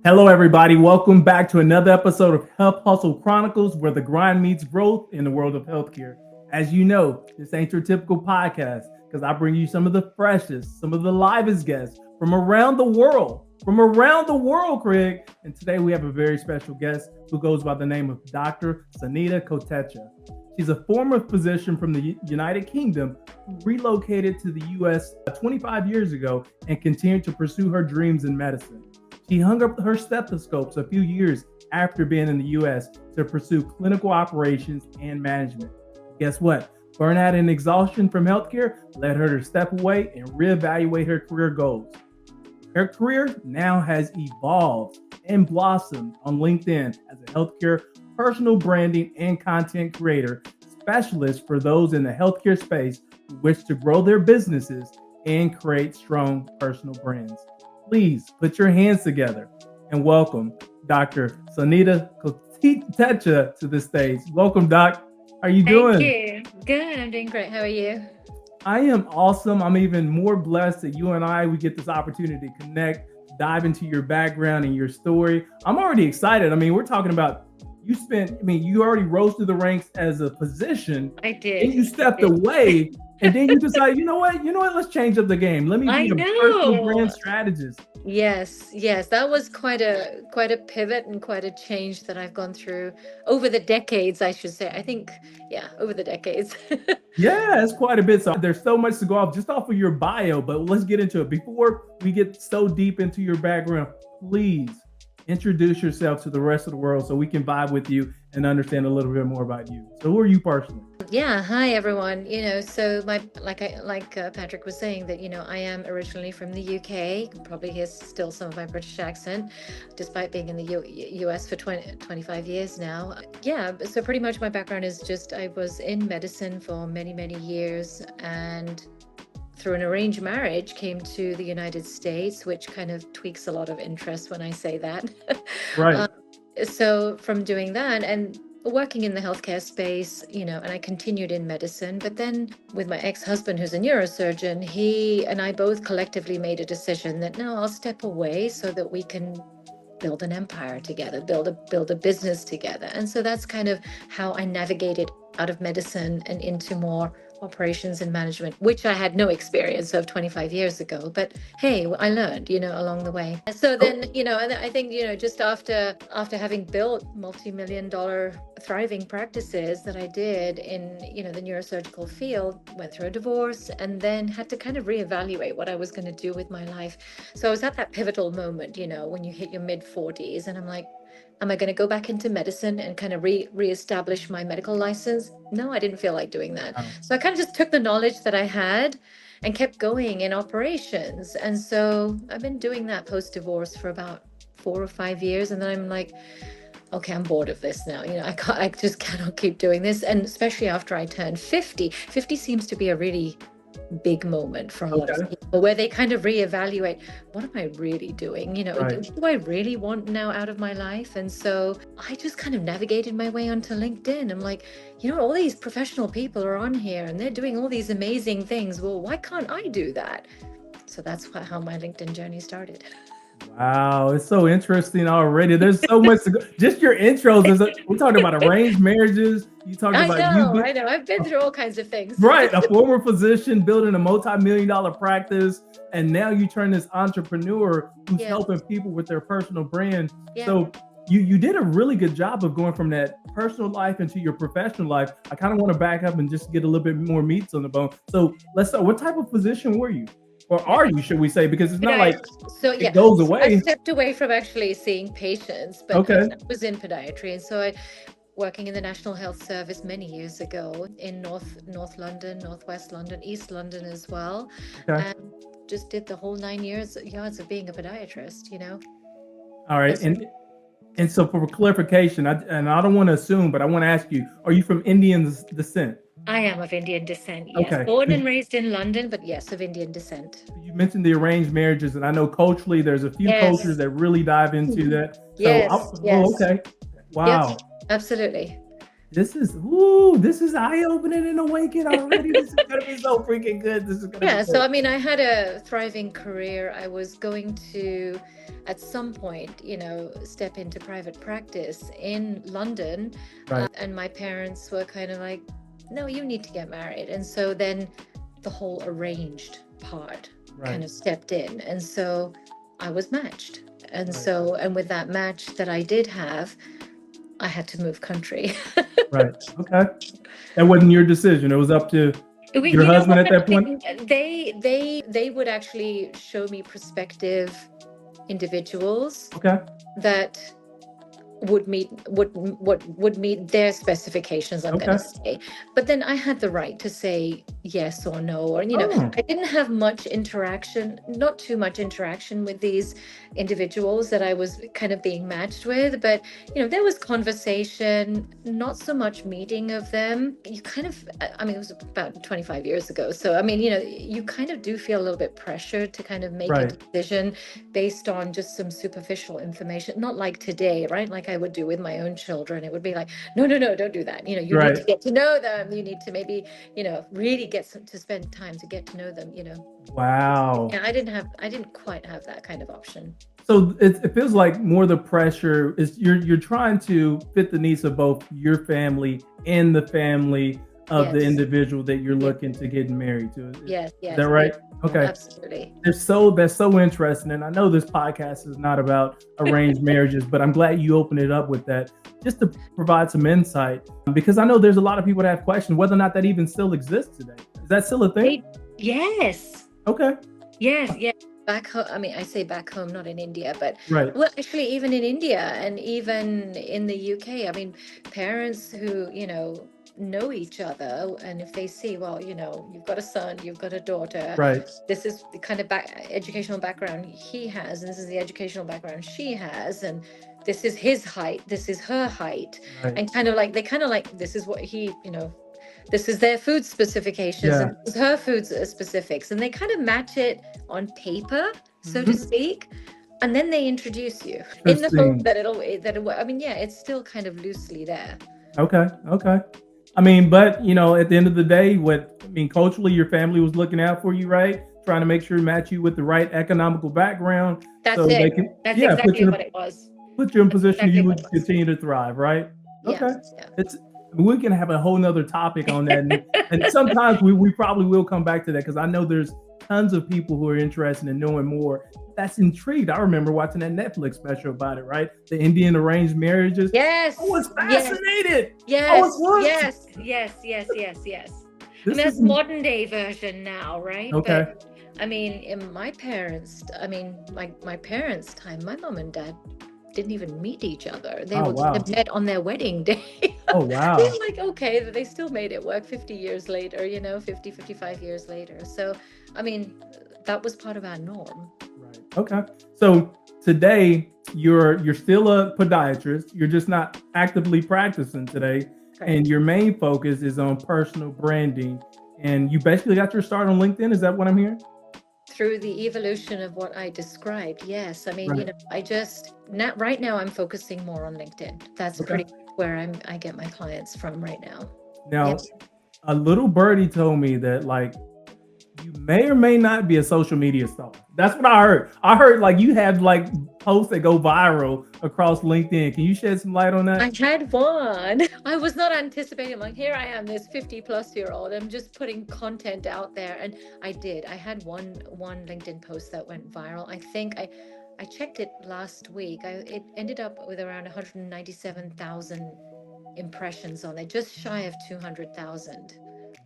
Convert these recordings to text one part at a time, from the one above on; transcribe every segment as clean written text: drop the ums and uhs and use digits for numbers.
Hello, everybody. Welcome back to another episode of Health Hustle Chronicles, where the grind meets growth in the world of healthcare. As you know, this ain't your typical podcast because I bring you some of the freshest, some of the livest guests from around the world. Craig. And today we have a very special guest who goes by the name of Dr. Sunita Kotecha. She's a former physician from the United Kingdom who relocated to the U.S. 25 years ago and continued to pursue her dreams in medicine. She hung up her stethoscopes a few years after being in the U.S. to pursue clinical operations and management. Guess what? Burnout and exhaustion from healthcare led her to step away and reevaluate her career goals. Her career now has evolved and blossomed on LinkedIn as a healthcare personal branding and content creator specialist for those in the healthcare space who wish to grow their businesses and create strong personal brands. Please put your hands together and welcome Dr. Sunita Kotecha to the stage. Welcome, Doc. How are you doing? Thank you. Good. I'm doing great. How are you? I am awesome. I'm even more blessed that you and we get this opportunity to connect, dive into your background and your story. I'm already excited. I mean, we're talking about you already rose through the ranks as a physician. I did. And you stepped away. And then you decided, you know what, let's change up the game. Let me be a personal brand strategist. Yes. That was quite a pivot and quite a change that I've gone through over the decades, I should say. I think, over the decades. Yeah, it's quite a bit. So there's so much to go off of your bio, but let's get into it. Before we get so deep into your background, please introduce yourself to the rest of the world so we can vibe with you and understand a little bit more about you. So who are you personally? Yeah, hi everyone. So Patrick was saying that, I am originally from the UK. You can probably hear still some of my British accent, despite being in the US for 25 years now. Yeah, so pretty much my background is just I was in medicine for many, many years, and through an arranged marriage came to the United States, which kind of tweaks a lot of interest when I say that. Right. So from doing that and working in the healthcare space, and I continued in medicine, but then with my ex-husband, who's a neurosurgeon, he and I both collectively made a decision that no, I'll step away so that we can build an empire together, build a business together. And so that's kind of how I navigated out of medicine and into more operations and management, which I had no experience of 25 years ago. But hey, I learned, along the way. So then, and I think, just after having built multi-million-dollar thriving practices that I did in, the neurosurgical field, went through a divorce and then had to kind of reevaluate what I was going to do with my life. So I was at that pivotal moment, when you hit your mid-40s, and I'm like, am I going to go back into medicine and kind of reestablish my medical license? No, I didn't feel like doing that. So I kind of just took the knowledge that I had and kept going in operations. And so I've been doing that post-divorce for about 4 or 5 years. And then I'm like, okay, I'm bored of this now. I just cannot keep doing this. And especially after I turned 50. 50 seems to be a really big moment for a lot of people where they kind of reevaluate, what am I really doing? Right. Do I really want now out of my life? And so I just kind of navigated my way onto LinkedIn. I'm like, all these professional people are on here and they're doing all these amazing things. Well, why can't I do that? So that's how my LinkedIn journey started. Wow, it's so interesting already. There's so much to go. Just your intros. We're talking about arranged marriages. You talking about I know. I've been through all kinds of things. Right, a former physician building a multi-million-dollar practice, and now you turn this entrepreneur who's helping people with their personal brand. Yeah. So you did a really good job of going from that personal life into your professional life. I kind of want to back up and just get a little bit more meats on the bone. So let's start. What type of physician were you? Or are you, should we say? Because it's not like it goes away. I stepped away from actually seeing patients, but I was in podiatry. And so I working in the National Health Service many years ago in North London, Northwest London, East London as well. And just did the whole 9 yards of being a podiatrist, All right. And so for clarification, I don't want to assume, but I want to ask you, are you from Indian descent? I am of Indian descent, yes. Okay. Born and raised in London, but yes, of Indian descent. You mentioned the arranged marriages, and I know culturally there's a few cultures that really dive into that. So yes. Okay. Wow. Yep, absolutely. This is eye-opening and awakening already. This is gonna be so freaking good. This is gonna be Yeah, so good. I mean, I had a thriving career. I was going to, at some point, step into private practice in London. Right, And my parents were kind of like, no, you need to get married. And so then the whole arranged part right, kind of stepped in. And so I was matched. And right, so, and with that match that I did have, I had to move country. right. Okay. That wasn't your decision. It was up to your You know husband what? at that point. They would actually show me prospective individuals Okay. that would meet their specifications, I'm going Okay. to say. But then I had the right to say yes or no, or Oh, I didn't have much interaction, not too much interaction with these individuals that I was kind of being matched with, but there was conversation, not so much meeting of them. You kind of, I mean, it was about 25 years ago, so I mean, you kind of do feel a little bit pressured to kind of make a right. decision based on just some superficial information, not like today, right? Like I would do with my own children. It would be like, no, no, no, don't do that. You need Right. to get to know them. You need to maybe, really to spend time to get to know them. Wow. Yeah, I didn't quite have that kind of option. So it feels like more the pressure is you're trying to fit the needs of both your family and the family of the Yes, individual that you're yes, looking to get married to. yes, Is that yes, right? yes, Okay. absolutely. That's so interesting. And I know this podcast is not about arranged marriages, but I'm glad you opened it up with that just to provide some insight because I know there's a lot of people that have questions whether or not that even still exists today. Is that still a thing? Yes. Okay. Yes, yes. Back home, I mean, I say back home, not in India, but Right. well, actually, even in India and even in the UK, I mean, parents who, know each other, and if they see, well, you've got a son, you've got a daughter, Right. this is the kind of educational background he has, and this is the educational background she has, and this is his height, this is her height, Right. and kind of like, this is what he, this is their food specifications Yeah. and this is her food specifics, and they kind of match it on paper, so to Mhm. speak, and then they introduce you in the hope Interesting. that I mean, yeah, it's still kind of loosely there. Okay. Okay. I mean, but at the end of the day, culturally, your family was looking out for you, right? Trying to make sure to match you with the right economical background, That's so they it. can, That's yeah, exactly what it was. put you in That's position exactly you what would it was. continue to thrive, right? Yeah, Okay. yeah. It's we can have a whole nother topic on that, and sometimes we probably will come back to that because I know there's tons of people who are interested in knowing more. That's intrigued. I remember watching that Netflix special about it, right? The Indian arranged marriages. I Yes, was yes, fascinated. I was yes, what? yes, yes, yes, yes, yes. I mean, This that's is modern day version now, right? okay. But I mean, in my parents, I mean, my parents' time, my mom and dad didn't even meet each other. They Oh were wow. met on their wedding day. Oh We wow. were like, okay, they still made it work 50 years later, 55 years later. So, I mean, that was part of our norm. Right. Okay. So today you're still a podiatrist. You're just not actively practicing today, and Correct. your main focus is on personal branding. And you basically got your start on LinkedIn. Is that what I'm hearing? Through the evolution of what I described, yes. I mean, Right. I just not right now I'm focusing more on LinkedIn. That's Okay. pretty where I get my clients from right now. Yep. Now, a little birdie told me that like you may or may not be a social media star. That's what I heard. I heard like you have like posts that go viral across LinkedIn. Can you shed some light on I that? had one. I was not anticipating, like, here I am, this 50-plus-year-old. I'm just putting content out there. And I did. I had one LinkedIn post that went viral. I think I checked it last week. It ended up with around 197,000 impressions on it, just shy of 200,000.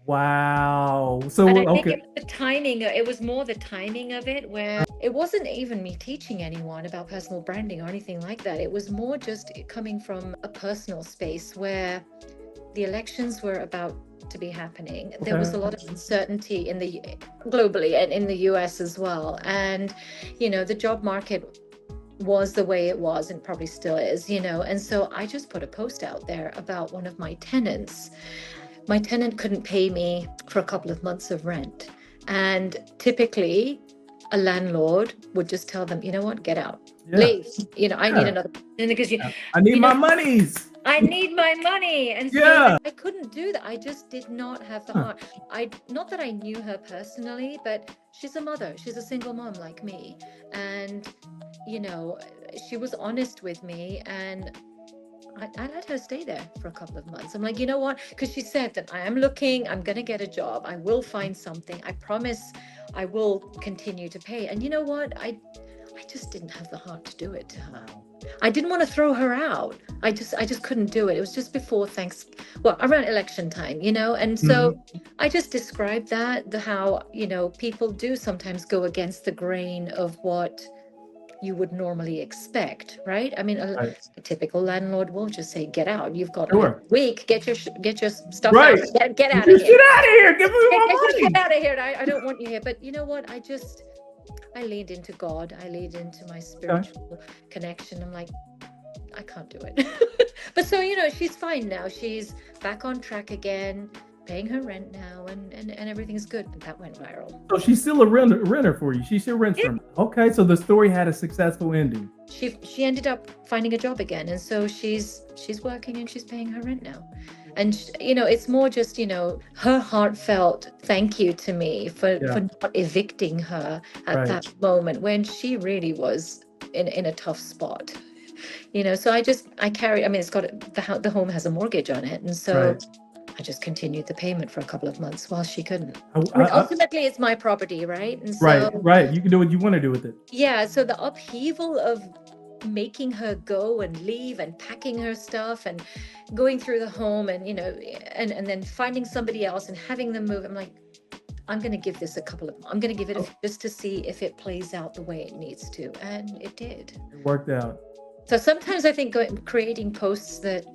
Wow. But So I think okay. it was the timing, it was more the timing of it, where it wasn't even me teaching anyone about personal branding or anything like that. It was more just coming from a personal space where the elections were about to be happening. There was Okay. a lot of uncertainty in the globally and in the US as well. And, the job market was the way it was and probably still is, and so I just put a post out there about one of my tenants. My tenant couldn't pay me for a couple of months of rent. And typically, a landlord would just tell them, you know what, get out, Yeah. leave. I need Yeah. another. And because I need you know, my monies. I need my money. And so Yeah. I couldn't do that. I just did not have the heart. Not that I knew her personally, but she's a mother. She's a single mom like me. And, you know, she was honest with me, and I let her stay there for a couple of months. I'm like, you know what? Because she said that I am looking, I'm going to get a job. I will find something. I promise I will continue to pay. And you know what? I just didn't have the heart to do it to her. I didn't want to throw her out. I just couldn't do it. It was just before around election time, you know? And so I just described how, you know, people do sometimes go against the grain of what you would normally expect, right? I mean, Right. a typical landlord will just say, "Get out! You've got Sure. a week. Get your stuff Right. out. Get out You of here. shit out of here. Give me my Get money. out of here. I don't want you here." But you know what? I leaned into God. I leaned into my spiritual connection. I'm like, I can't do it. But so, you know, she's fine now. She's back on track again, paying her rent now, and everything's good. And that went viral. So she's still a renter for you. She still rents from you. Okay, so the story had a successful ending. She ended up finding a job again, and so she's working and she's paying her rent now. And you know, it's more just, you know, her heartfelt thank you to me for not evicting her at that moment when she really was in a tough spot. You know, so I carry. I mean, it's got the home has a mortgage on it, and so I just continued the payment for a couple of months while she couldn't. Ultimately, it's my property, right? And so, right. You can do what you want to do with it. Yeah. So the upheaval of making her go and leave and packing her stuff and going through the home and, you know, and then finding somebody else and having them move. I'm like, I'm going to give this I'm going to give it just to see if it plays out the way it needs to. And it did. It worked out. So sometimes I think creating posts that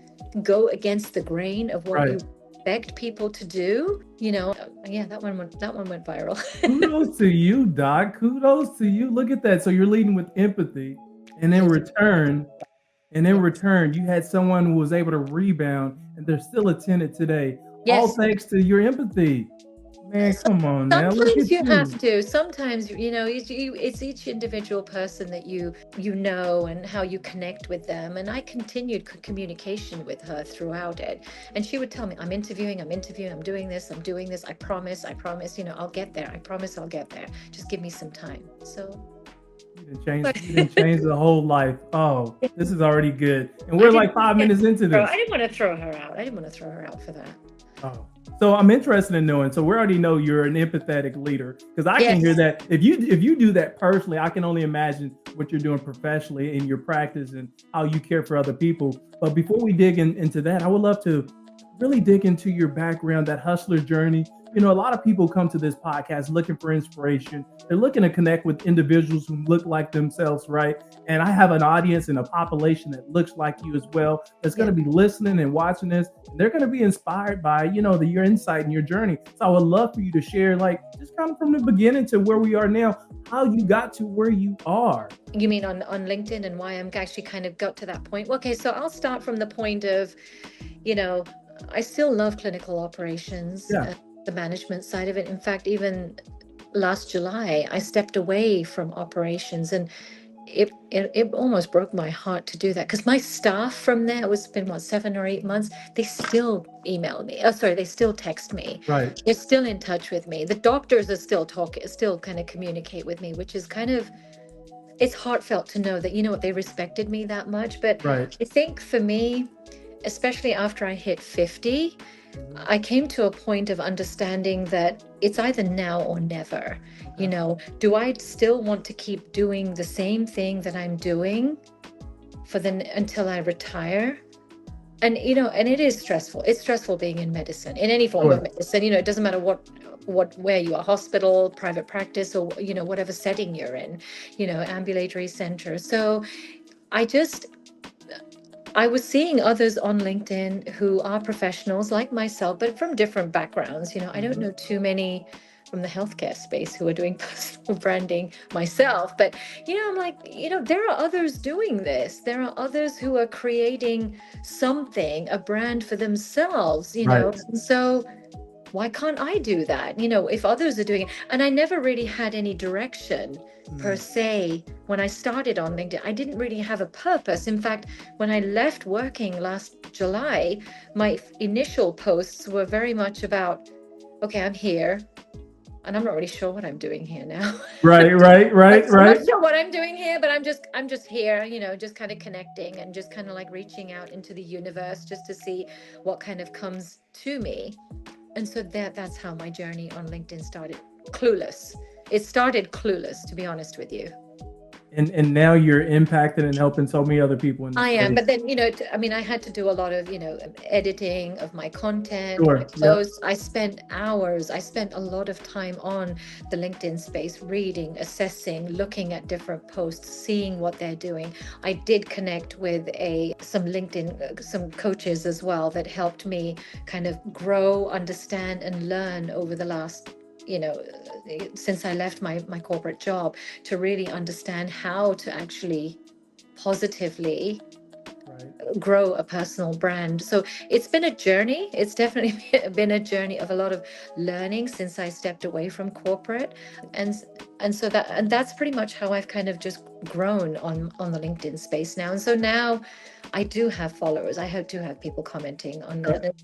go against the grain of what you expect people to do, you know, that one went viral. Kudos to you, Doc. Kudos to you. Look at that. So you're leading with empathy, and in return, you had someone who was able to rebound, and they're still a tenant today. Yes. All thanks to your empathy. Man, come on now. Sometimes you have to. Sometimes, you know, it's each individual person that you know and how you connect with them. And I continued communication with her throughout it. And she would tell me, I'm interviewing, I'm doing this. I promise, you know, I'll get there. I promise I'll get there. Just give me some time. So you didn't change the whole life. Oh, this is already good. And we're like 5 minutes into this. I didn't want to throw her out. I didn't want to throw her out for that. Oh. So I'm interested in knowing. So we already know you're an empathetic leader, because I can hear that. If you do that personally, I can only imagine what you're doing professionally in your practice and how you care for other people. But before we dig into that, I would love to really dig into your background, that hustler journey. You know, a lot of people come to this podcast looking for inspiration. They're looking to connect with individuals who look like themselves, right? And I have an audience and a population that looks like you as well, that's going to be listening and watching this. And they're going to be inspired by, you know, your insight and your journey. So I would love for you to share, like, just kind of from the beginning to where we are now, how you got to where you are. You mean on LinkedIn and why I'm actually kind of got to that point? Okay, so I'll start from the point of, you know, I still love clinical operations. The management side of it. In fact, even last July, I stepped away from operations, and it almost broke my heart to do that, because my staff from there, it's been 7 or 8 months, they still email me. They still text me. Right. They're still in touch with me. The doctors are still kind of communicate with me, which is kind of, it's heartfelt to know that, you know what, they respected me that much. But I think for me, especially after I hit 50, I came to a point of understanding that it's either now or never. You know, do I still want to keep doing the same thing that I'm doing until I retire? And, you know, and it is stressful. It's stressful being in medicine, in any form of medicine. You know, it doesn't matter where you are, hospital, private practice, or, you know, whatever setting you're in, you know, ambulatory center. So I was seeing others on LinkedIn who are professionals like myself, but from different backgrounds. You know, I don't know too many from the healthcare space who are doing personal branding myself, but, you know, I'm like, you know, there are others doing this. There are others who are creating something, a brand for themselves, you know. And so why can't I do that? You know, if others are doing it. And I never really had any direction per se. When I started on LinkedIn, I didn't really have a purpose. In fact, when I left working last July, my initial posts were very much about, okay, I'm here and I'm not really sure what I'm doing here now. Right, right, right, I'm right. not sure what I'm doing here, but I'm just here, you know, just kind of connecting and just kind of like reaching out into the universe just to see what kind of comes to me. And so that's how my journey on LinkedIn started. Clueless. It started clueless, to be honest with you. And now you're impacting and helping so many other people in the I am, space. but then, you know, I mean, I had to do a lot of, you know, editing of my content, my Sure. Yep. posts. I spent hours, I spent a lot of time on the LinkedIn space, reading, assessing, looking at different posts, seeing what they're doing. I did connect with some LinkedIn, some coaches as well that helped me kind of grow, understand, and learn over the last, you know, since I left my corporate job, to really understand how to actually positively grow a personal brand. So it's been a journey. It's definitely been a journey of a lot of learning since I stepped away from corporate. And so that's pretty much how I've kind of just grown on the LinkedIn space now. And so now I do have followers. I do have people commenting on that.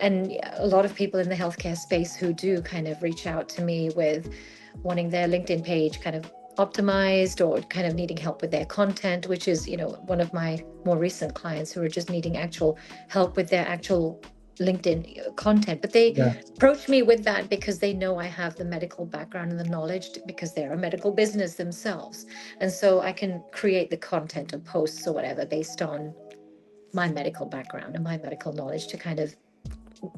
And a lot of people in the healthcare space who do kind of reach out to me with wanting their LinkedIn page kind of optimized or kind of needing help with their content, which is, you know, one of my more recent clients who are just needing actual help with their actual LinkedIn content. But they approach me with that because they know I have the medical background and the knowledge, because they're a medical business themselves. And so I can create the content or posts or whatever based on my medical background and my medical knowledge to kind of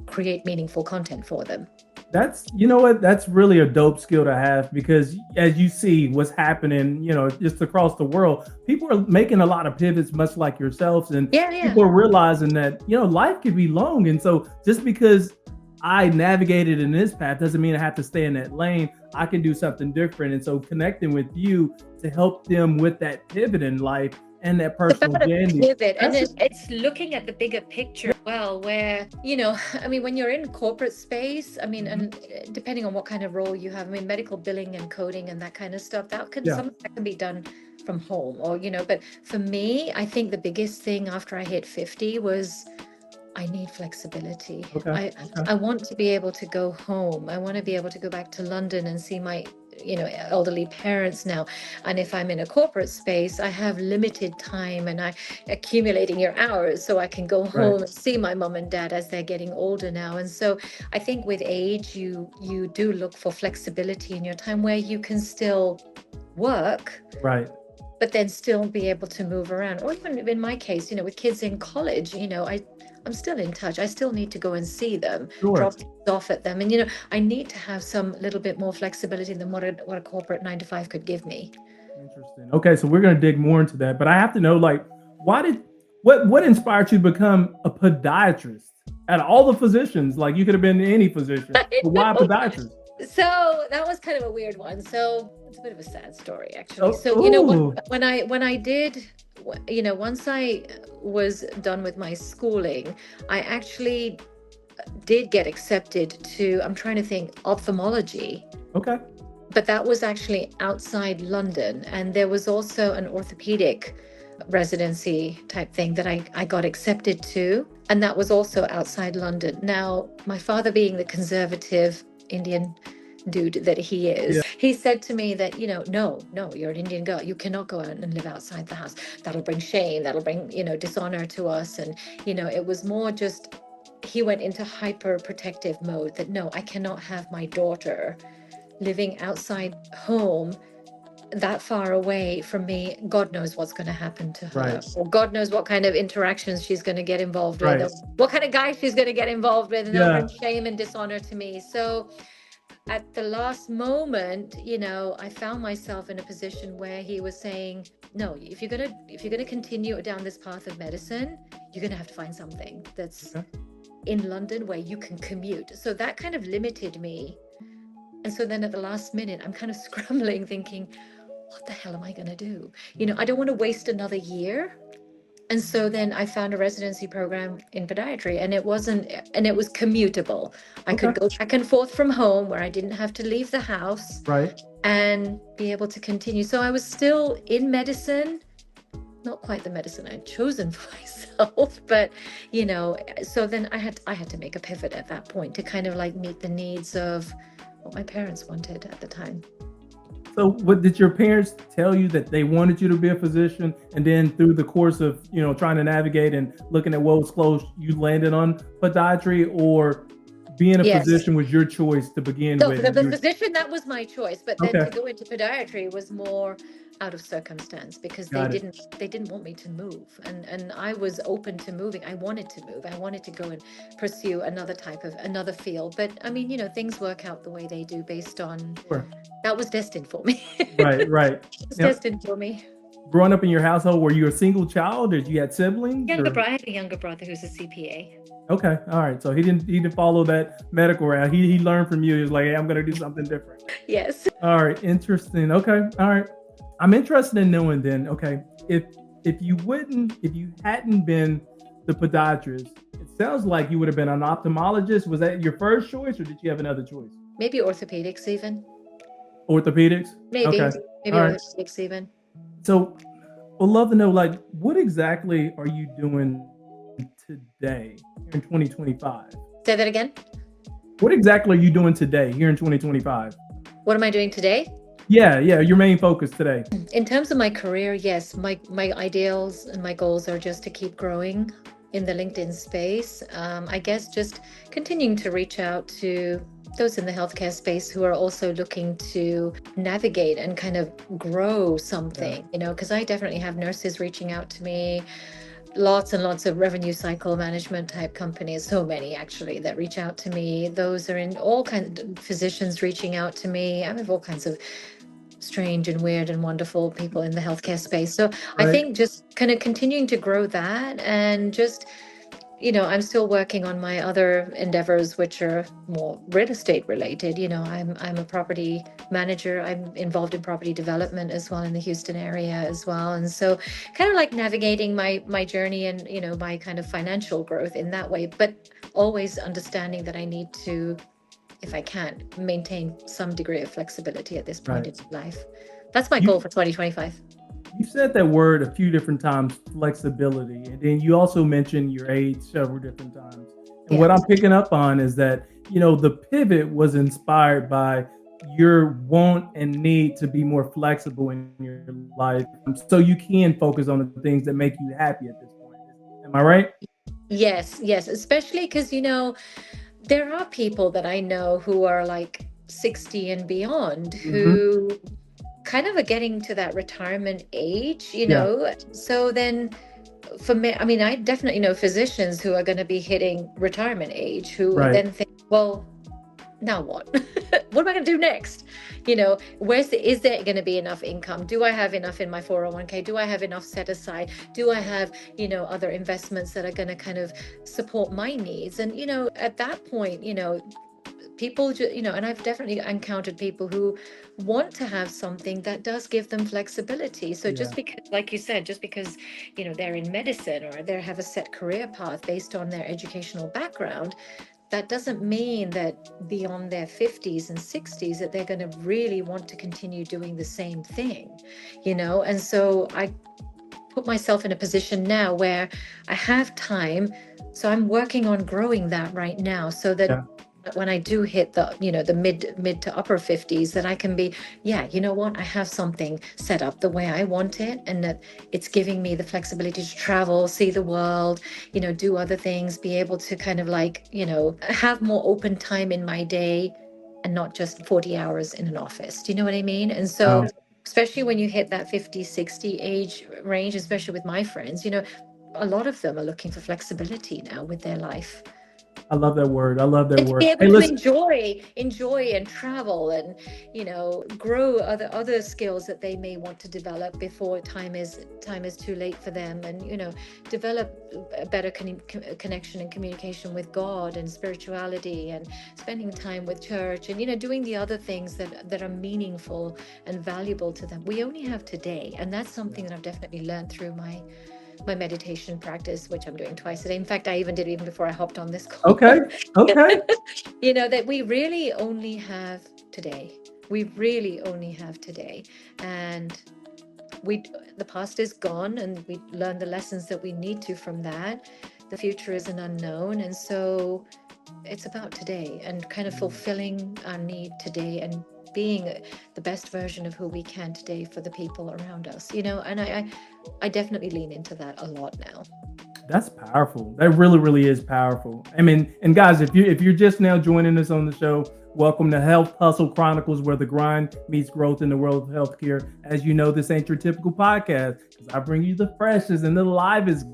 create meaningful content for them. That's, you know what, that's really a dope skill to have, because as you see what's happening, you know, just across the world, people are making a lot of pivots, much like yourselves, and people are realizing that, you know, life could be long. And so just because I navigated in this path doesn't mean I have to stay in that lane. I can do something different. And so connecting with you to help them with that pivot in life and that personal journey. Pivot. And it's looking at the bigger picture. Well, where, you know, I mean, when you're in corporate space, I mean, and depending on what kind of role you have, I mean, medical billing and coding and that kind of stuff, that can some of that can be done from home, or, you know. But for me, I think the biggest thing after I hit 50 was I need flexibility. I want to be able to go home. I want to be able to go back to London and see my, you know, elderly parents now. And if I'm in a corporate space, I have limited time and I accumulating your hours so I can go home and see my mom and dad as they're getting older now. And so I think with age, you do look for flexibility in your time where you can still work, but then still be able to move around. Or even in my case, you know, with kids in college, you know, I'm still in touch. I still need to go and see them, drop things off at them. And, you know, I need to have some little bit more flexibility than what a corporate 9 to 5 could give me. Interesting. Okay, so we're going to dig more into that. But I have to know, like, what inspired you to become a podiatrist? Out of all the physicians, like, you could have been any physician, but why a podiatrist? So that was kind of a weird one. So it's a bit of a sad story, actually. So, you know, when I did, you know, once I was done with my schooling, I actually did get accepted to, I'm trying to think, ophthalmology. Okay. But that was actually outside London. And there was also an orthopedic residency type thing that I got accepted to. And that was also outside London. Now, my father, being the conservative Indian dude that he is, he said to me that, you know, no, you're an Indian girl. You cannot go out and live outside the house. That'll bring shame. That'll bring, you know, dishonor to us. And, you know, it was more just, he went into hyper protective mode that, no, I cannot have my daughter living outside home that far away from me. God knows what's going to happen to her, or God knows what kind of interactions she's going to get involved with, or what kind of guy she's going to get involved with, and they'll bring shame and dishonor to me. So at the last moment, you know, I found myself in a position where he was saying, no, if you're gonna continue down this path of medicine, you're gonna have to find something that's in London where you can commute. So that kind of limited me. And so then at the last minute, I'm kind of scrambling, thinking, what the hell am I going to do? You know, I don't want to waste another year. And so then I found a residency program in podiatry, and it was commutable. I Okay. could go back and forth from home where I didn't have to leave the house Right. and be able to continue. So I was still in medicine, not quite the medicine I'd chosen for myself, but so then I had to make a pivot at that point to kind of like meet the needs of what my parents wanted at the time. So, what did your parents tell you that they wanted you to be a physician, and then through the course of trying to navigate and looking at what was close, you landed on podiatry, or being a Yes. physician was your choice to begin So with? for the physician, that was my choice, but then Okay, to go into podiatry was more out of circumstance because they got it. didn't want me to move, and I was open to moving. I wanted to move. I wanted to go and pursue another field. But I mean, things work out the way they do based on Sure. that was destined for me. Right, right. It was Now, destined for me. growing up in your household, were you a single child, or you had siblings? I have a younger brother who's a CPA. Okay, all right. So he didn't follow that medical route. He learned from you. He was like, hey, I'm gonna do something different. Yes. All right, interesting. Okay, all right. I'm interested in knowing then. Okay, if you hadn't been the podiatrist, it sounds like you would have been an ophthalmologist. Was that your first choice, or did you have another choice? Maybe orthopedics even. Orthopedics. Maybe. Okay, Maybe all right. orthopedics even. So, we'd love to know, like, what exactly are you doing today here in 2025? Say that again. What exactly are you doing today here in 2025? What am I doing today? Yeah, your main focus today. In terms of my career, yes, my ideals and my goals are just to keep growing in the LinkedIn space. I guess just continuing to reach out to those in the healthcare space who are also looking to navigate and kind of grow something, because I definitely have nurses reaching out to me, lots and lots of revenue cycle management type companies, so many actually that reach out to me. Those are in all kinds of physicians reaching out to me. I have all kinds of strange and weird and wonderful people in the healthcare space. So I Right. think just kind of continuing to grow that, and just, I'm still working on my other endeavors, which are more real estate related. I'm a property manager. I'm involved in property development as well in the Houston area as well. And so kind of like navigating my journey and, my kind of financial growth in that way, but always understanding that I need to, if I can, maintain some degree of flexibility at this point Right. in life. That's my You goal for 2025. you said that word a few different times, flexibility, and then you also mentioned your age several different times. And what Yeah. I'm picking up on is that, the pivot was inspired by your want and need to be more flexible in your life, so you can focus on the things that make you happy at this point. Am I right? Yes, especially because, there are people that I know who are like 60 and beyond Mm-hmm. who kind of are getting to that retirement age, Yeah. So then for me, I mean, I definitely know physicians who are going to be hitting retirement age who Right. then think, well, now what? What am I going to do next? Is there going to be enough income? Do I have enough in my 401k? Do I have enough set aside? Do I have, other investments that are going to kind of support my needs? And, at that point, people, and I've definitely encountered people who want to have something that does give them flexibility. So Yeah. just because, like you said, just because, they're in medicine or they have a set career path based on their educational background, that doesn't mean that beyond their 50s and 60s that they're going to really want to continue doing the same thing, And so I put myself in a position now where I have time. So I'm working on growing that right now so that Yeah. when I do hit the mid to upper 50s, that I can be, you know what, I have something set up the way I want it, and that it's giving me the flexibility to travel, see the world, do other things, be able to kind of like, have more open time in my day and not just 40 hours in an office. Do you know what I mean? And so, Wow. especially when you hit that 50, 60 age range, especially with my friends, a lot of them are looking for flexibility now with their life. I love that word. I love that And to be word. able Hey, to listen. enjoy and travel and, grow other skills that they may want to develop before time is too late for them, and, develop a better connection and communication with God and spirituality, and spending time with church, and, doing the other things that are meaningful and valuable to them. We only have today. And that's something that I've definitely learned through my meditation practice, which I'm doing twice a day. In fact, I even did even before I hopped on this call. Okay. Okay. That we really only have today. We really only have today. And the past is gone, and we learn the lessons that we need to from that. The future is an unknown. And so it's about today and kind of fulfilling our need today and being the best version of who we can today for the people around us, and I definitely lean into that a lot now. That's powerful. That really, really is powerful. I mean, and guys, if you're just now joining us on the show, welcome to Health Hustle Chronicles, where the grind meets growth in the world of healthcare. As you know, this ain't your typical podcast because I bring you the freshest and the livest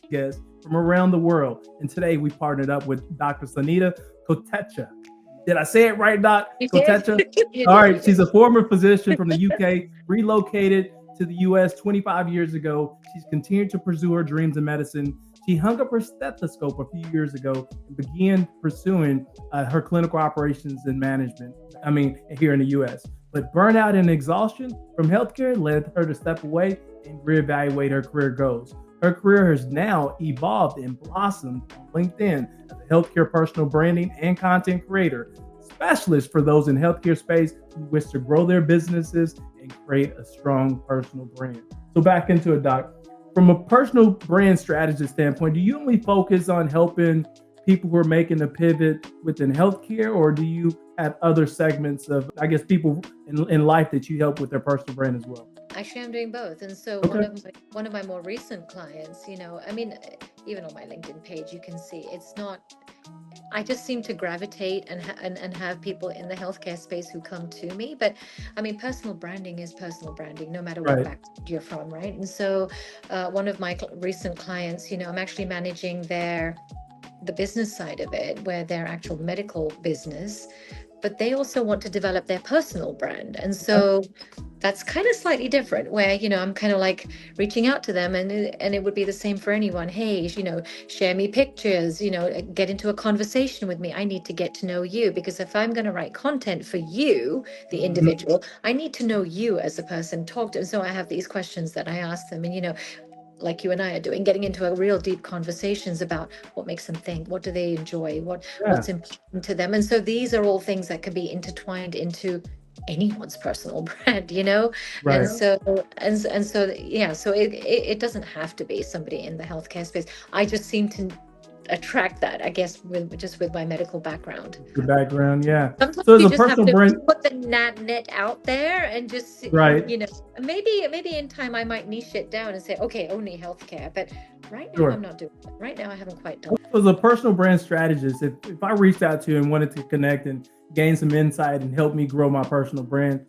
guests from around the world. And today we partnered up with Dr. Sunita Kotecha. Did I say it right, Doc? Kotecha? All right. She's a former physician from the UK, relocated to the US 25 years ago. She's continued to pursue her dreams in medicine. She hung up her stethoscope a few years ago and began pursuing her clinical operations and management, here in the US. But burnout and exhaustion from healthcare led her to step away and reevaluate her career goals. Her career has now evolved and blossomed on LinkedIn as a healthcare personal branding and content creator, specialist for those in healthcare space who wish to grow their businesses and create a strong personal brand. So back into it, Doc. From a personal brand strategist standpoint, do you only focus on helping people who are making a pivot within healthcare, or do you have other segments of, people in life that you help with their personal brand as well? Actually, I'm doing both. And so one of my more recent clients, even on my LinkedIn page, you can see it's not, I just seem to gravitate and have people in the healthcare space who come to me. But personal branding is personal branding, no matter what background you're from, right? And so one of my recent clients, I'm actually managing the business side of it, where their actual medical business, but they also want to develop their personal brand. And so that's kind of slightly different, where, I'm kind of like reaching out to them, and it would be the same for anyone. Hey, share me pictures, get into a conversation with me. I need to get to know you, because if I'm going to write content for you, the individual, I need to know you as a person, talk to. And so I have these questions that I ask them, and, like you and I are doing, getting into a real deep conversations about what makes them think, what do they enjoy, what's important to them. And so these are all things that can be intertwined into anyone's personal brand, Right. And so it doesn't have to be somebody in the healthcare space. I just seem to attract that, I guess, with my medical background. Your background, yeah. Sometimes so you as a just personal have to brand, put the net out there and just, maybe in time I might niche it down and say, okay, only healthcare. But right now I'm not doing it. Right now I haven't quite done it. So as a personal brand strategist, if I reached out to you and wanted to connect and gain some insight and help me grow my personal brand,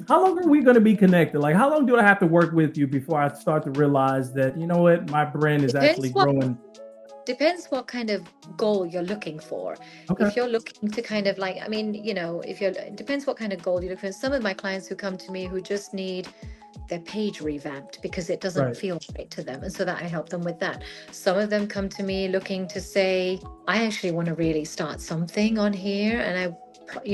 how long are we going to be connected? Like, how long do I have to work with you before I start to realize that, my brand is actually growing? Depends what kind of goal you're looking for. Okay. If you're looking to kind of it depends what kind of goal you're looking for. Some of my clients who come to me who just need their page revamped because it doesn't feel right to them. And so that I help them with that. Some of them come to me looking to say, I actually want to really start something on here. And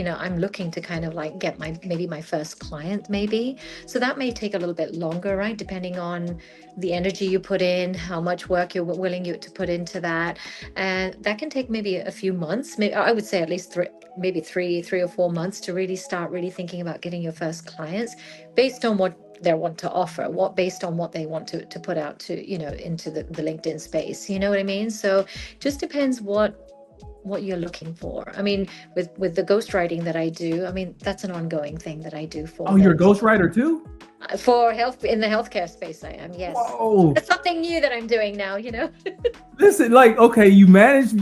I'm looking to kind of like get my first client maybe. So that may take a little bit longer, right? Depending on the energy you put in, how much work you're willing to put into that. And that can take maybe a few months. Maybe I would say at least three or 4 months to really start thinking about getting your first clients based on what they want to offer, based on what they want to put out to, into the LinkedIn space. You know what I mean? So just depends what you're looking for. With the ghostwriting that I do, that's an ongoing thing that I do for. Oh, you're a ghostwriter too? For health in the healthcare space, I am. Yes. Whoa. That's something new that I'm doing now. Listen, okay, you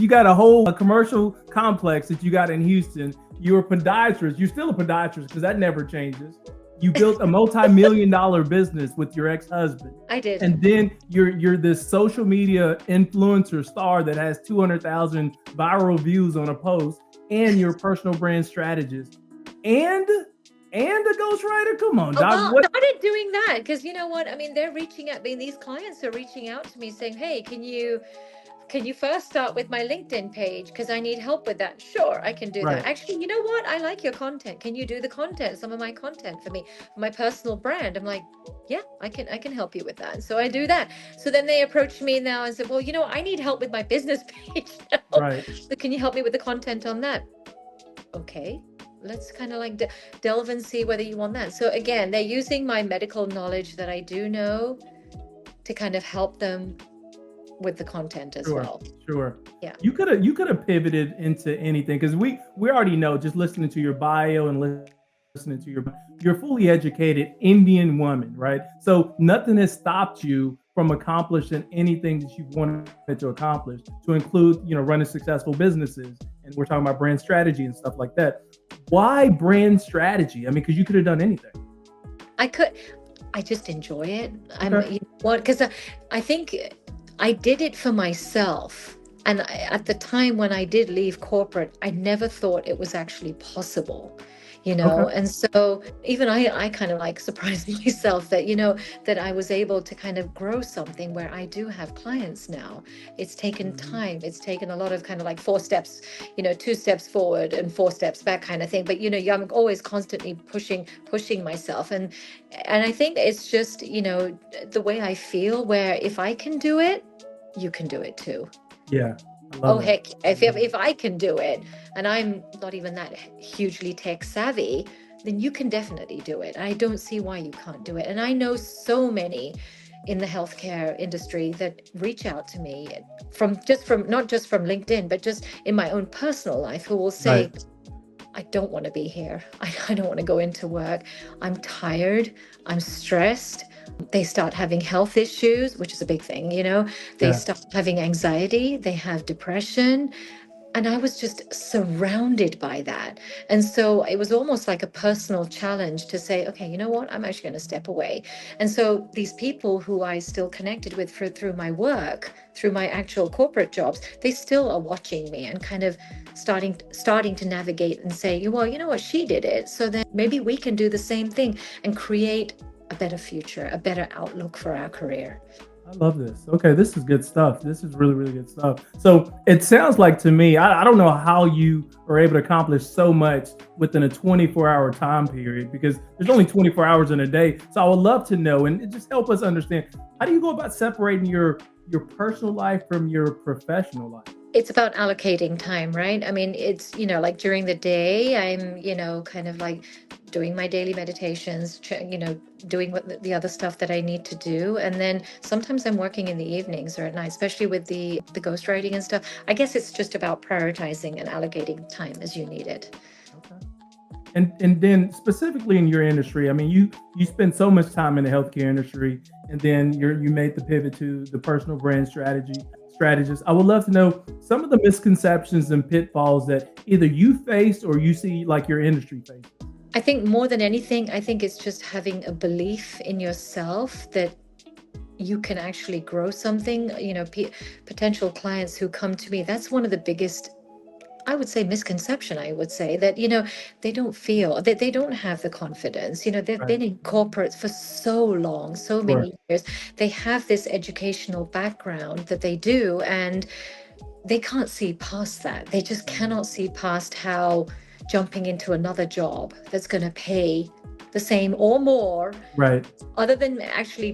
got a whole commercial complex that you got in Houston. You're a podiatrist. You're still a podiatrist because that never changes. You built a multi-million-dollar business with your ex-husband. I did. And then you're this social media influencer star that has 200,000 viral views on a post, and you're a personal brand strategist. And a ghostwriter? Come on, Doc. I started doing that because you know what? They're reaching out. These clients are reaching out to me saying, "Hey, can you can you first start with my LinkedIn page? Because I need help with that. Sure, I can do that. Right. Actually, you know what? I like your content. Can you do the content, some of my content for me, for my personal brand? I'm like, yeah, I can help you with that. So I do that. So then they approach me now and said, well, I need help with my business page now. Right. So can you help me with the content on that? Okay, let's kind of like delve and see whether you want that. So again, they're using my medical knowledge that I do know to kind of help them with the content as Sure. well. Sure. Yeah. You could have pivoted into anything because we already know, just listening to your bio and listening to you're fully educated Indian woman, right? So nothing has stopped you from accomplishing anything that you wanted to accomplish, to include, running successful businesses. And we're talking about brand strategy and stuff like that. Why brand strategy? I mean, because you could have done anything. I just enjoy it. Okay. You know what? Because I think I did it for myself. And at the time when I did leave corporate, I never thought it was actually possible, Okay. and so even I kind of like surprised myself that, that I was able to kind of grow something where I do have clients now. It's taken Mhm. time. It's taken a lot of kind of like 4 steps, 2 steps forward and 4 steps back kind of thing. But, I'm always constantly pushing myself. And I think it's just, the way I feel, where if I can do it, you can do it too. Yeah, I love Oh, that. heck, if I can do it, and I'm not even that hugely tech savvy, then you can definitely do it. I don't see why you can't do it. And I know so many in the healthcare industry that reach out to me from not just from LinkedIn, but just in my own personal life, who will say, Right. I don't want to be here. I don't want to go into work. I'm tired. I'm stressed. They start having health issues, which is a big thing, They Yeah. start having anxiety. They have depression. And I was just surrounded by that. And so it was almost like a personal challenge to say, okay, you know what? I'm actually going to step away. And so these people who I still connected with through my work, through my actual corporate jobs, they still are watching me and kind of starting to navigate and say, well, you know what? She did it. So then maybe we can do the same thing and create a better future, a better outlook for our career. I love this. Okay, this is good stuff. This is really, really good stuff. So it sounds like to me, I don't know how you are able to accomplish so much within a 24-hour time period, because there's only 24 hours in a day. So I would love to know, and just help us understand, how do you go about separating your personal life from your professional life? It's about allocating time, right? I mean, it's, like during the day, I'm, kind of like doing my daily meditations, doing what the other stuff that I need to do. And then sometimes I'm working in the evenings or at night, especially with the ghostwriting and stuff. I guess it's just about prioritizing and allocating time as you need it. Okay. And then specifically in your industry, I mean, you spend so much time in the healthcare industry, and then you made the pivot to the personal brand strategist. I would love to know some of the misconceptions and pitfalls that either you faced or you see like your industry faces. I think more than anything, I think it's just having a belief in yourself that you can actually grow something. Potential clients who come to me, that's one of the biggest, I would say, misconception. I would say that, they don't feel that they don't have the confidence. They've Right. been in corporates for so long, so Sure. many years. They have this educational background that they do, and they can't see past that. They just cannot see past how jumping into another job that's going to pay the same or more, Right. other than actually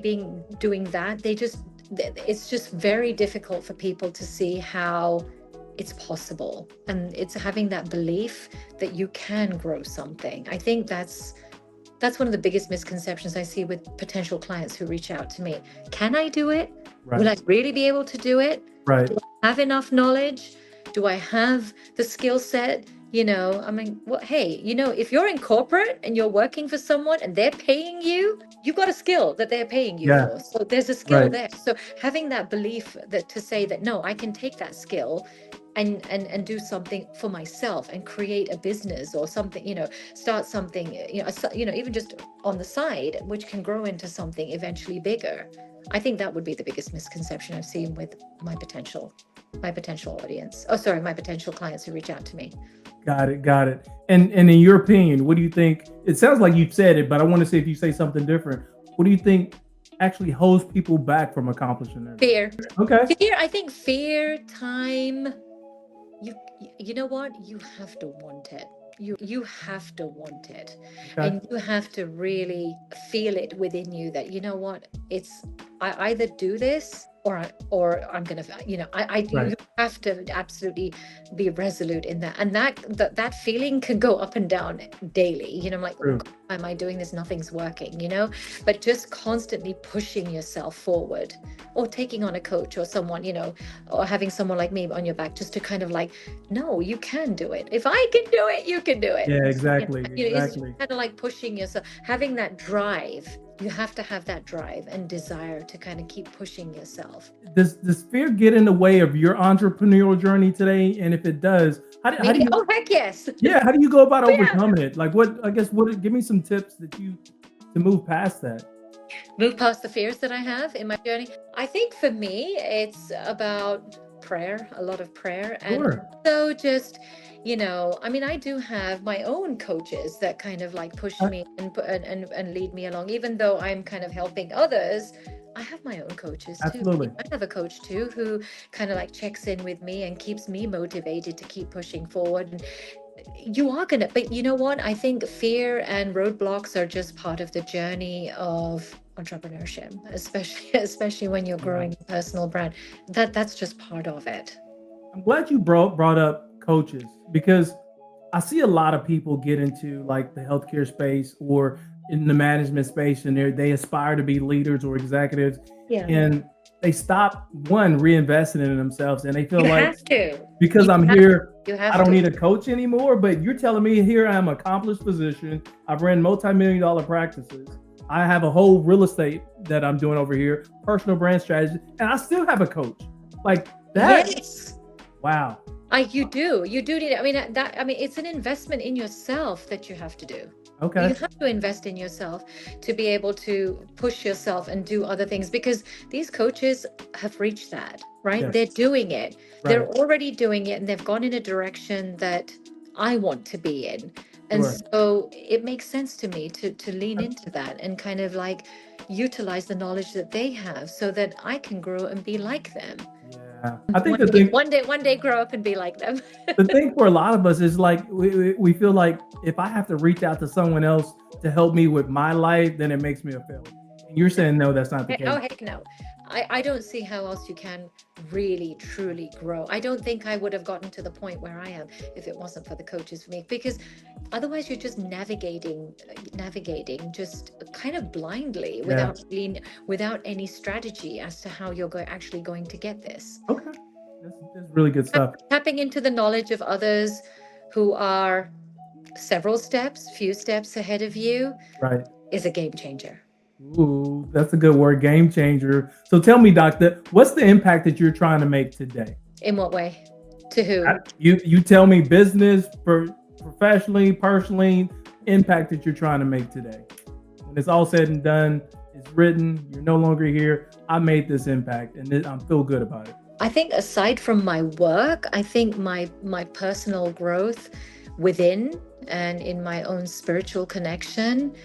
doing that, it's just very difficult for people to see how it's possible. And it's having that belief that you can grow something. I think that's one of the biggest misconceptions I see with potential clients who reach out to me. Can I do it? Will I Right. really be able to do it? Right. Do I have enough knowledge? Do I have the skill set? I mean, hey, if you're in corporate and you're working for someone and they're paying you, you've got a skill that they're paying you Yeah. for. So there's a skill Right. there. So having that belief that to say that, no, I can take that skill and do something for myself and create a business or something, start something, even just on the side, which can grow into something eventually bigger. I think that would be the biggest misconception I've seen with my potential audience. Oh, sorry, my potential clients who reach out to me. Got it. Got it. And in your opinion, what do you think? It sounds like you've said it, but I want to see if you say something different. What do you think actually holds people back from accomplishing their goals? Fear. Okay. Fear, I think fear, time, you you know what? You have to want it. You have to want it. Okay. And you have to really feel it within you that, you know what? It's I either do this or I'm gonna, you Right. have to absolutely be resolute in that. And that feeling can go up and down daily. I'm like, oh True. God, why am I doing this? Nothing's working. But just constantly pushing yourself forward, or taking on a coach or someone, or having someone like me on your back, just to kind of like, no, you can do it. If I can do it, you can do it. Yeah, exactly. It's Exactly. kind of like pushing yourself, having that drive. You have to have that drive and desire to kind of keep pushing yourself. Does fear get in the way of your entrepreneurial journey today? And if it does, how do Me? you Oh, heck yes. yeah, how do you go about Oh, yeah. overcoming it? Like what give me some tips to move past that. Move past the fears that I have in my journey. I think for me, it's about prayer, a lot of prayer. And Sure. so just, I do have my own coaches that kind of like push me and lead me along. Even though I'm kind of helping others, I have my own coaches too. Absolutely. I have a coach too who kind of like checks in with me and keeps me motivated to keep pushing forward. And you are gonna, but you know what? I think fear and roadblocks are just part of the journey of entrepreneurship, especially when you're growing a personal brand. That's just part of it. I'm glad you brought up coaches, because I see a lot of people get into like the healthcare space or in the management space, and they aspire to be leaders or executives, Yeah. and they stop reinvesting in themselves, and they feel You like have to. because You I'm have here, You have I don't to. need a coach anymore. But you're telling me here I'm an accomplished physician. I've ran multi-million-dollar practices. I have a whole real estate that I'm doing over here, personal brand strategy, and I still have a coach. Like that. Yes. Wow. You do need it. It's an investment in yourself that you have to do. Okay. You have to invest in yourself to be able to push yourself and do other things, because these coaches have reached that, right? Yes. They're doing it. Right. They're already doing it, and they've gone in a direction that I want to be in. And Sure. so it makes sense to me to lean into that and kind of like utilize the knowledge that they have so that I can grow and be like them. Yeah. I think the thing One day grow up and be like them. the thing for a lot of us is like we feel like if I have to reach out to someone else to help me with my life, then it makes me a failure. And you're saying no, that's not the case. Oh, heck no. I don't see how else you can really, truly grow. I don't think I would have gotten to the point where I am if it wasn't for the coaches for me, because otherwise you're just navigating just kind of blindly without any strategy as to how you're actually going to get this. Okay. That's really good stuff. Tapping into the knowledge of others who are few steps ahead of you, Right. is a game changer. Ooh, that's a good word, game changer. So tell me, doctor, what's the impact that you're trying to make today? In what way? To who? You tell me, business, professionally, personally, impact that you're trying to make today. When it's all said and done, it's written, you're no longer here. I made this impact, and I feel good about it. I think aside from my work, I think my personal growth within and in my own spiritual connection,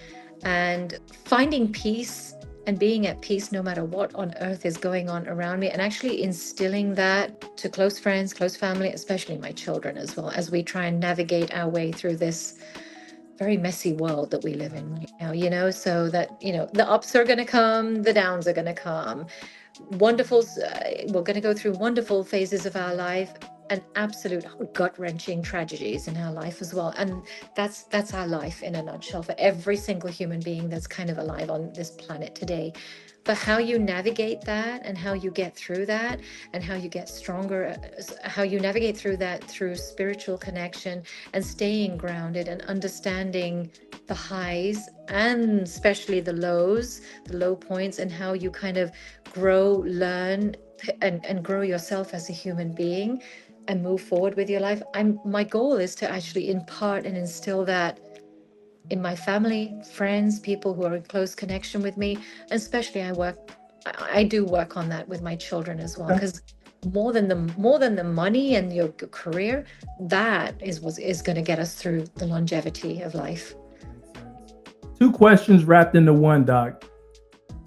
and finding peace and being at peace no matter what on earth is going on around me, and actually instilling that to close friends, close family, especially my children as well, as we try and navigate our way through this very messy world that we live in right now, so that, the ups are going to come, the downs are going to come. We're going to go through wonderful phases of our life and absolute gut-wrenching tragedies in our life as well. And that's our life in a nutshell for every single human being that's kind of alive on this planet today. But how you navigate that and how you get through that and how you get stronger, how you navigate through that through spiritual connection and staying grounded and understanding the highs and especially the lows, the low points, and how you kind of grow, learn, and grow yourself as a human being and move forward with your life. My goal is to actually impart and instill that in my family, friends, people who are in close connection with me. And especially I do work on that with my children as well, because more than the money and your career, that is going to get us through the longevity of life. Two questions wrapped into one, Doc.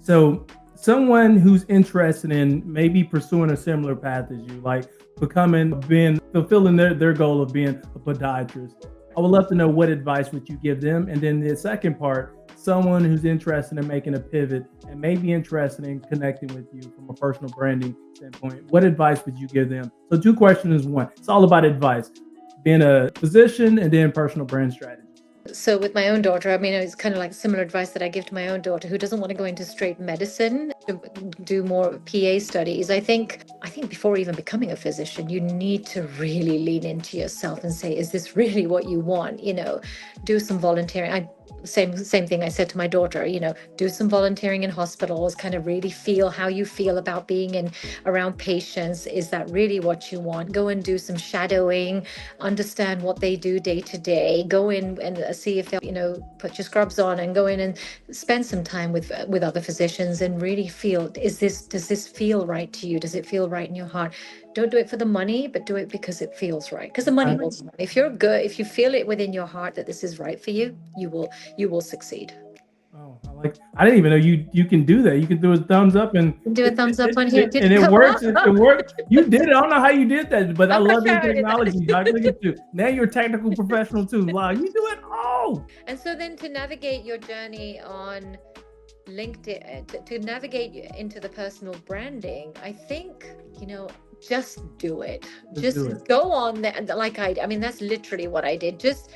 So someone who's interested in maybe pursuing a similar path as you, like fulfilling their goal of being a podiatrist. I would love to know what advice would you give them? And then the second part, someone who's interested in making a pivot and maybe interested in connecting with you from a personal branding standpoint, what advice would you give them? So two questions in one. It's all about advice, being a physician and then personal brand strategy. So with my own daughter, I mean, it's kind of like similar advice that I give to my own daughter who doesn't want to go into straight medicine, to do more PA studies. I think before even becoming a physician, you need to really lean into yourself and say, is this really what you want? Do some volunteering. Same thing I said to my daughter, do some volunteering in hospitals, kind of really feel how you feel about being around patients. Is that really what you want? Go and do some shadowing, understand what they do day to day, go in and see if they'll, put your scrubs on and go in and spend some time with other physicians and really feel, does this feel right to you? Does it feel right in your heart? Don't do it for the money, but do it because it feels right. Because the money will come. If you feel it within your heart that this is right for you, you will succeed. Oh, I didn't even know you can do that. You can do a thumbs up and do a thumbs up on here. And it works. It works. You did it. I don't know how you did that, but I love your sure technology, Doc. Look at you. Now you're a technical professional too. Wow, you do it all. And so then to navigate your journey on LinkedIn, to navigate into the personal branding, I think, just do it. Just go on there. Like I mean, that's literally what I did. Just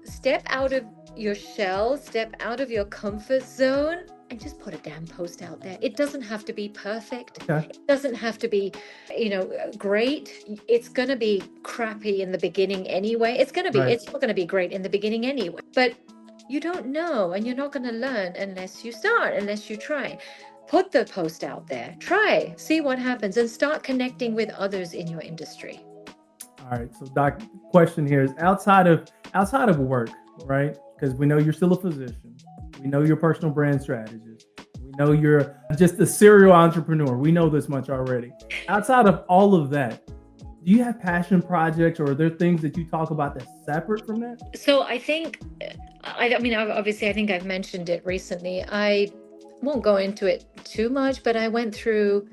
step out of your shell, step out of your comfort zone, and just put a damn post out there. It doesn't have to be perfect. Okay. It doesn't have to be, great. It's going to be crappy in the beginning anyway. It's not going to be great in the beginning anyway. But you don't know, and you're not going to learn unless you start, unless you try. Put the post out there, try, see what happens, and start connecting with others in your industry. All right. So, Doc, question here is outside of work, right? Because we know you're still a physician. We know you're a personal brand strategist. We know you're just a serial entrepreneur. We know this much already. Outside of all of that, do you have passion projects, or are there things that you talk about that's separate from that? So I think, obviously, I think I've mentioned it recently. I won't go into it too much, but I went through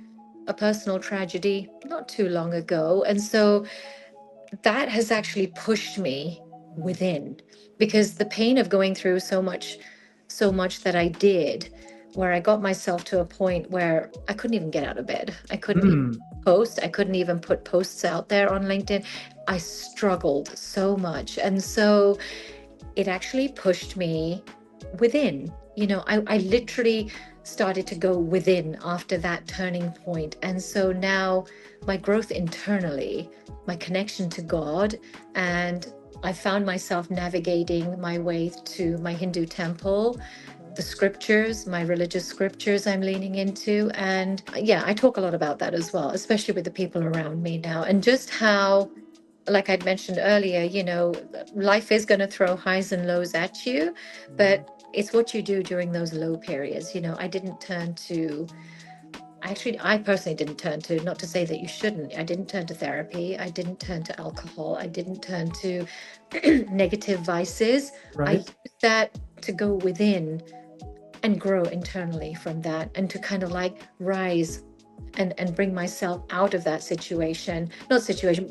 a personal tragedy not too long ago. And so that has actually pushed me within, because the pain of going through so much that I did, where I got myself to a point where I couldn't even get out of bed. I couldn't even post. I couldn't even put posts out there on LinkedIn. I struggled so much. And so it actually pushed me within. I literally started to go within after that turning point. And so now my growth internally, my connection to God, and I found myself navigating my way to my Hindu temple, the scriptures, my religious scriptures I'm leaning into. And yeah, I talk a lot about that as well, especially with the people around me now, and just how, like I'd mentioned earlier, life is going to throw highs and lows at you, but it's what you do during those low periods. I personally didn't turn to, not to say that you shouldn't, I didn't turn to therapy. I didn't turn to alcohol. I didn't turn to negative vices. Right. I used that to go within and grow internally from that, and to kind of like rise and bring myself out of that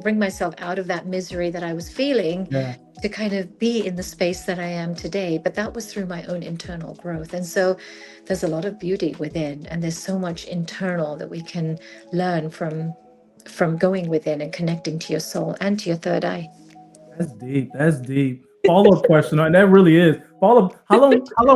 bring myself out of that misery that I was feeling, to kind of be in the space that I am today. But that was through my own internal growth. And so there's a lot of beauty within, and there's so much internal that we can learn from going within and connecting to your soul and to your third eye. That's deep. Follow-up question. That really is. How long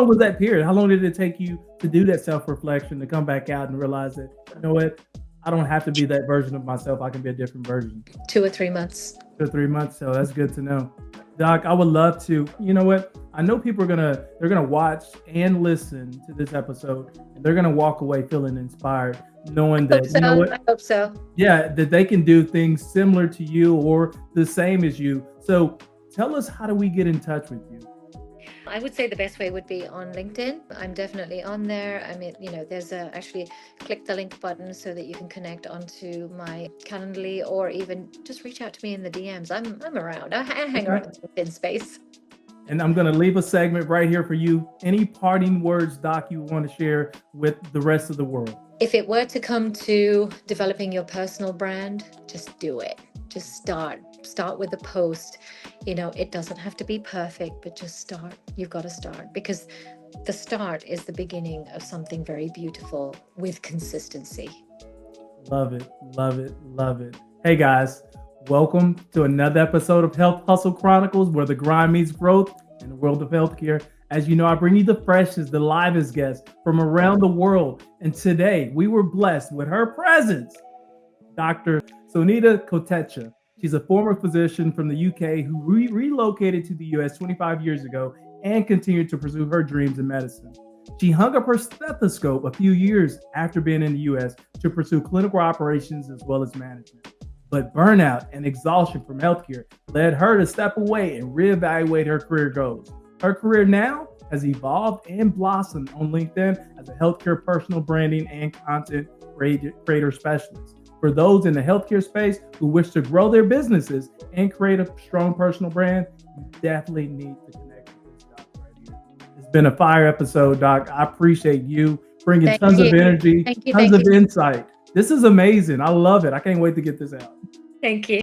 was that period? How long did it take you to do that self-reflection, to come back out and realize that, you know what, I don't have to be that version of myself. I can be a different version. 2 or 3 months. 2 or 3 months. So that's good to know. Doc, I would love to, you know what? I know people are they're gonna watch and listen to this episode, and they're gonna walk away feeling inspired, knowing that, you know what? I hope so. Yeah, that they can do things similar to you or the same as you. So tell us, how do we get in touch with you? I would say the best way would be on LinkedIn. I'm definitely on there. I mean, there's actually click the link button so that you can connect onto my Calendly, or even just reach out to me in the DMs. I'm around. I hang around in space. And I'm going to leave a segment right here for you. Any parting words, Doc, you want to share with the rest of the world? If it were to come to developing your personal brand, just do it. Just start with a post. It doesn't have to be perfect, but just start. You've got to start, because the start is the beginning of something very beautiful with consistency. Love it, love it, love it. Hey guys, welcome to another episode of Health Hustle Chronicles, where the grind meets growth in the world of healthcare. As you know, I bring you the freshest, the livest guests from around the world. And today we were blessed with her presence, Dr. Sunita Kotecha. She's a former physician from the UK who relocated to the US 25 years ago and continued to pursue her dreams in medicine. She hung up her stethoscope a few years after being in the US to pursue clinical operations as well as management. But burnout and exhaustion from healthcare led her to step away and reevaluate her career goals. Her career now has evolved and blossomed on LinkedIn as a healthcare personal branding and content creator specialist. For those in the healthcare space who wish to grow their businesses and create a strong personal brand, you definitely need to connect with this doc right here. It's been a fire episode, Doc. I appreciate you bringing tons of energy, tons of insight. This is amazing. I love it. I can't wait to get this out. Thank you.